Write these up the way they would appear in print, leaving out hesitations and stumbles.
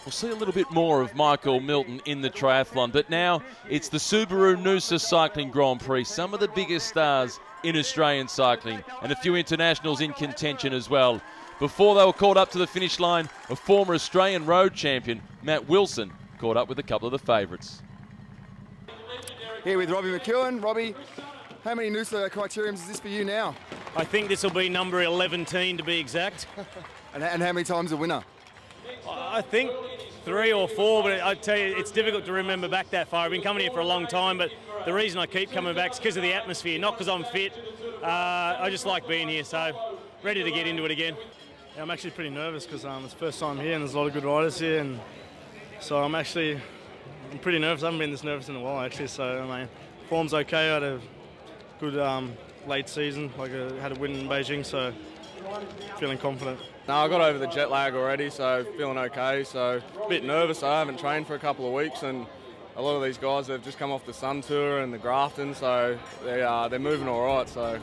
We'll see a little bit more of Michael Milton in the triathlon, but now it's the Subaru Noosa Cycling Grand Prix. Some of the biggest stars in Australian cycling and a few internationals in contention as well. Before they were called up to the finish line, a former Australian road champion, Matt Wilson, caught up with a couple of the favourites. Here with Robbie McEwen. Robbie, how many Noosa criteriums is this for you now? I think this will be number 11 to be exact. And how many times a winner? I think 3 or 4, but I tell you, it's difficult to remember back that far. I've been coming here for a long time, but the reason I keep coming back is because of the atmosphere, not because I'm fit. I just like being here, so ready to get into it again. Yeah, I'm actually pretty nervous because it's the first time here and there's a lot of good riders here, and so I'm pretty nervous. I haven't been this nervous in a while actually, so I mean, form's okay. I had a good late season, I had a win in Beijing, so feeling confident. No, I got over the jet lag already, so feeling okay. So a bit nervous. I haven't trained for a couple of weeks, and a lot of these guys have just come off the Sun Tour and the Grafton, so they're moving all right. So.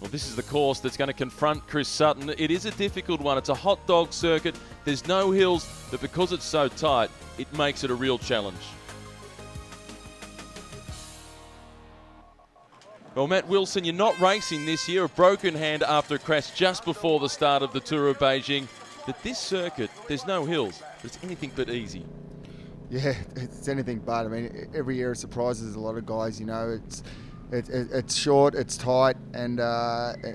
Well, this is the course that's going to confront Chris Sutton. It is a difficult one. It's a hot dog circuit. There's no hills, but because it's so tight, it makes it a real challenge. Well, Matt Wilson, you're not racing this year. A broken hand after a crash just before the start of the Tour of Beijing. But this circuit, there's no hills. It's anything but easy. Yeah, it's anything but. I mean, every year it surprises a lot of guys. You know, it's short, it's tight, and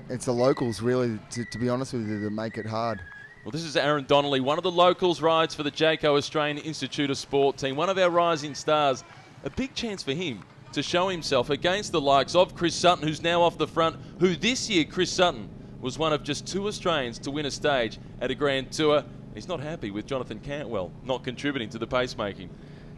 it's the locals really, to be honest with you, that make it hard. Well, this is Aaron Donnelly, one of the locals, rides for the Jayco Australian Institute of Sport team, one of our rising stars. A big chance for him to show himself against the likes of Chris Sutton, who's now off the front, who this year, Chris Sutton, was one of just 2 Australians to win a stage at a Grand Tour. He's not happy with Jonathan Cantwell not contributing to the pacemaking.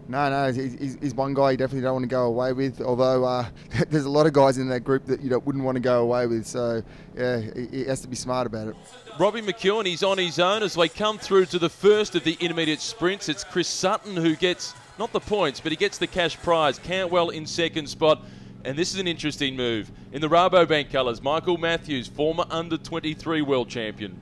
No, he's one guy you definitely don't want to go away with, although there's a lot of guys in that group that you wouldn't want to go away with, so yeah, he has to be smart about it. Robbie McEwen, he's on his own as we come through to the first of the intermediate sprints. It's Chris Sutton who gets, not the points, but he gets the cash prize. Cantwell in second spot, and this is an interesting move. In the Rabobank colours, Michael Matthews, former under-23 world champion.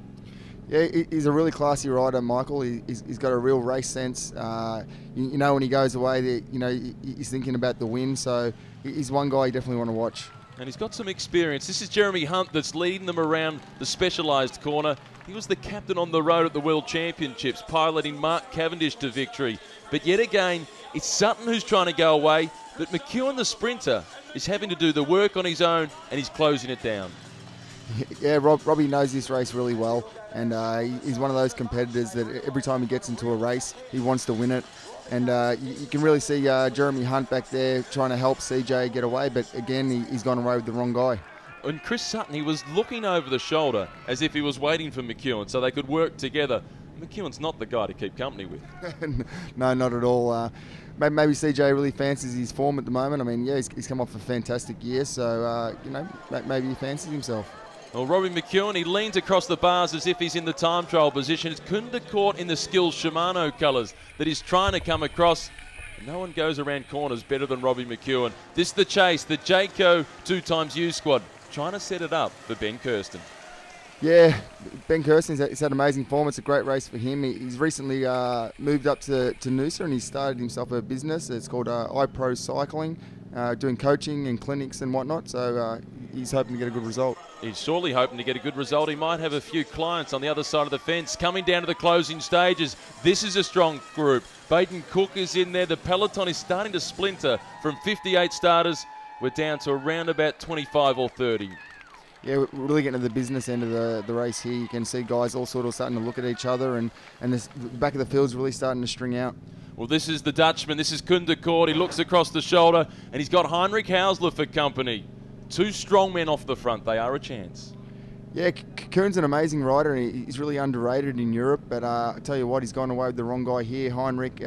Yeah, he's a really classy rider, Michael. He's got a real race sense. You know when he goes away, he's thinking about the win. So he's one guy you definitely want to watch. And he's got some experience. This is Jeremy Hunt that's leading them around the specialised corner. He was the captain on the road at the World Championships, piloting Mark Cavendish to victory. But yet again, it's Sutton who's trying to go away. But McEwen, the sprinter, is having to do the work on his own, and he's closing it down. Yeah, Robbie knows this race really well, and he's one of those competitors that every time he gets into a race, he wants to win it. And you can really see Jeremy Hunt back there trying to help CJ get away, but again, he's gone away with the wrong guy. And Chris Sutton, he was looking over the shoulder as if he was waiting for McEwen so they could work together. McEwen's not the guy to keep company with. No, not at all. Maybe CJ really fancies his form at the moment. I mean, yeah, he's come off a fantastic year, so maybe he fancies himself. Well, Robbie McEwen, he leans across the bars as if he's in the time trial position. It's Kunda caught in the Skills Shimano colours that he's trying to come across. No one goes around corners better than Robbie McEwen. This is the chase, the Jayco 2xU squad, trying to set it up for Ben Kirsten. Yeah, Ben Kirsten's had amazing form. It's a great race for him. He's recently moved up to Noosa and he's started himself a business. It's called iPro Cycling, doing coaching and clinics and whatnot. So he's hoping to get a good result. He's surely hoping to get a good result. He might have a few clients on the other side of the fence. Coming down to the closing stages, this is a strong group. Baden Cook is in there. The peloton is starting to splinter from 58 starters. We're down to around about 25 or 30. Yeah, we're really getting to the business end of the race here. You can see guys all sort of starting to look at each other, and the back of the field's really starting to string out. Well, this is the Dutchman. This is Kunda Kort. He looks across the shoulder, and he's got Heinrich Hausler for company. 2 strong men off the front. They are a chance. Yeah, Koon's an amazing rider, and he's really underrated in Europe. But I tell you what, he's gone away with the wrong guy here. Heinrich,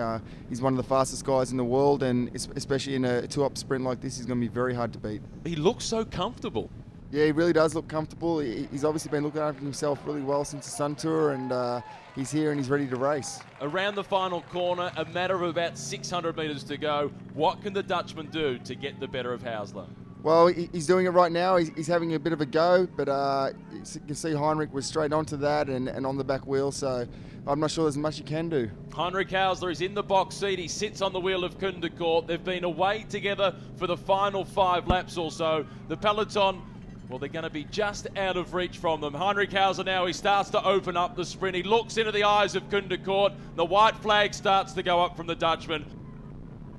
he's one of the fastest guys in the world, and especially in a 2-up sprint like this, he's going to be very hard to beat. He looks so comfortable. Yeah, he really does look comfortable. He's obviously been looking after himself really well since the Sun Tour, and he's here and he's ready to race. Around the final corner, a matter of about 600 metres to go. What can the Dutchman do to get the better of Hausler? Well, he's doing it right now. He's having a bit of a go, but you can see Heinrich was straight onto that and on the back wheel, so I'm not sure there's much he can do. Heinrich Hausler is in the box seat. He sits on the wheel of Kundecourt. They've been away together for the final 5 laps or so. The peloton, well, they're going to be just out of reach from them. Heinrich Hausler now, he starts to open up the sprint. He looks into the eyes of Kundecourt. The white flag starts to go up from the Dutchman.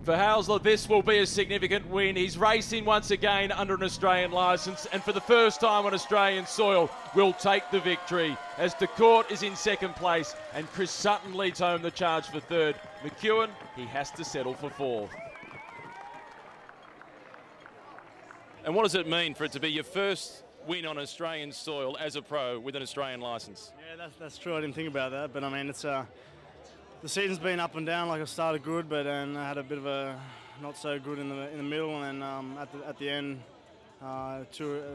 For Hausler, this will be a significant win. He's racing once again under an Australian licence, and for the first time on Australian soil, will take the victory. As de Court is in second place, and Chris Sutton leads home the charge for third. McEwen, he has to settle for fourth. And what does it mean for it to be your first win on Australian soil as a pro with an Australian licence? Yeah, that's true. I didn't think about that, but I mean, it's the season's been up and down. Like I started good, but then I had a bit of a not so good in the middle, and at the end, a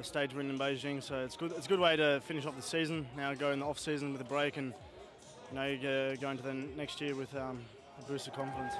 stage win in Beijing. So it's good. It's a good way to finish off the season. Now go in the off season with a break, and you go into the next year with a boost of confidence.